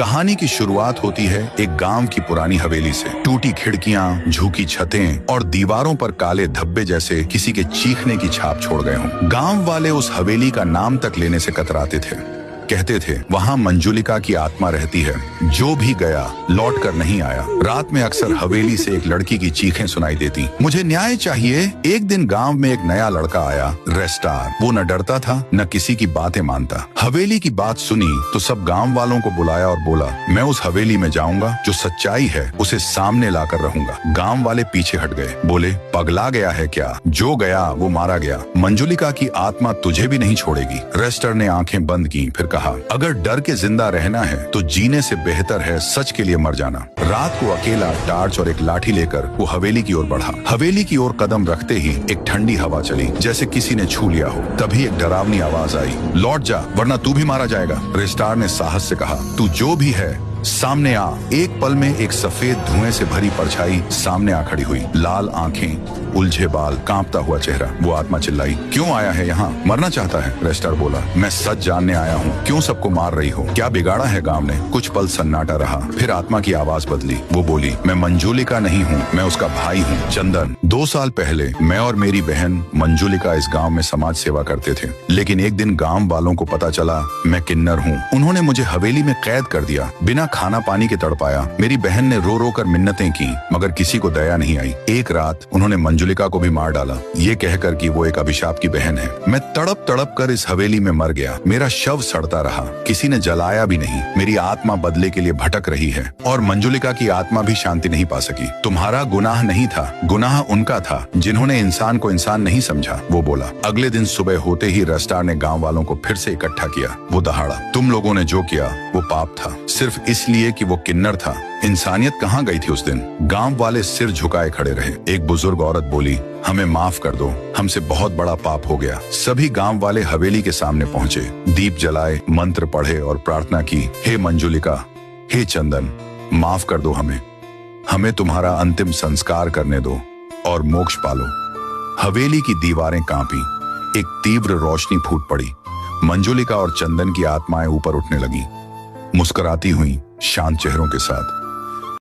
कहानी की शुरुआत होती है एक गांव की पुरानी हवेली से। टूटी खिड़कियां, झुकी छतें और दीवारों पर काले धब्बे जैसे किसी के चीखने की छाप छोड़ गए हों। गांव वाले उस हवेली का नाम तक लेने से कतराते थे। कहते थे वहां मंजुलिका की आत्मा रहती है, जो भी गया लौट कर नहीं आया। रात में अक्सर हवेली से एक लड़की की चीखें सुनाई देती, मुझे न्याय चाहिए। एक दिन गांव में एक नया लड़का आया, रेस्टार। वो न डरता था न किसी की बातें मानता। हवेली की बात सुनी तो सब गांव वालों को बुलाया और बोला, मैं उस हवेली में जाऊंगा, जो सच्चाई है उसे सामने लाकर रहूंगा। गांव वाले पीछे हट गए, बोले पगला गया है क्या? जो गया वो मारा गया। मंजुलिका की आत्मा तुझे भी नहीं छोड़ेगी। रेस्टर ने आंखें बंद की, फिर कहा, अगर डर के जिंदा रहना है तो जीने से बेहतर है सच के लिए मर जाना। रात को अकेला टार्च और एक लाठी लेकर वो हवेली की ओर बढ़ा। हवेली की ओर कदम रखते ही एक ठंडी हवा चली, जैसे किसी ने छू लिया हो। तभी एक डरावनी आवाज आई, लौट जा वरना तू भी मारा जाएगा। रेस्टार ने साहस से कहा, तू जो भी है सामने आ। एक पल में एक सफेद धुएं से भरी परछाई सामने आ खड़ी हुई। लाल आंखें, उलझे बाल, कांपता हुआ चेहरा। वो आत्मा चिल्लाई, क्यों आया है यहाँ? मरना चाहता है? रेस्टर बोला, मैं सच जानने आया हूँ। क्यों सबको मार रही हो? क्या बिगाड़ा है गांव ने? कुछ पल सन्नाटा रहा, फिर आत्मा की आवाज बदली। वो बोली, मैं मंजुलिका नहीं हूँ, मैं उसका भाई हूँ, चंदन। 2 साल पहले मैं और मेरी बहन मंजुलिका इस गाँव में समाज सेवा करते थे, लेकिन एक दिन गाँव वालों को पता चला मैं किन्नर हूँ। उन्होंने मुझे हवेली में कैद कर दिया, बिना खाना पानी के तड़पाया। मेरी बहन ने रो रो कर मिन्नतें की, मगर किसी को दया नहीं आई। एक रात उन्होंने मंजुलिका को भी मार डाला, ये कहकर कि वो एक अभिशाप की बहन है। मैं तड़प तड़प कर इस हवेली में मर गया। मेरा शव सड़ता रहा, किसी ने जलाया भी नहीं। मेरी आत्मा बदले के लिए भटक रही है और मंजुलिका की आत्मा भी शांति नहीं पा सकी। तुम्हारा गुनाह नहीं था, गुनाह उनका था जिन्होंने इंसान को इंसान नहीं समझा, वो बोला। अगले दिन सुबह होते ही रेस्टार ने गाँव वालों को फिर से इकट्ठा किया। वो दहाड़ा, तुम लोगों ने जो किया वो पाप था, सिर्फ इसलिए कि वो किन्नर था। इंसानियत कहाँ गई थी उस दिन? गांव वाले सिर झुकाए खड़े रहे। एक बुजुर्ग औरत बोली, हमें माफ कर दो, हमसे बहुत बड़ा पाप हो गया। सभी गांव वाले हवेली के सामने पहुंचे, दीप जलाए, मंत्र पढ़े और प्रार्थना की, हे मंजुलिका, हे चंदन, माफ कर दो हमें तुम्हारा अंतिम संस्कार करने दो और मोक्ष पालो। हवेली की दीवारें कांपी, एक तीव्र रोशनी फूट पड़ी। मंजुलिका और चंदन की आत्माएं ऊपर उठने लगी, मुस्कुराती हुई, शांत चेहरों के साथ।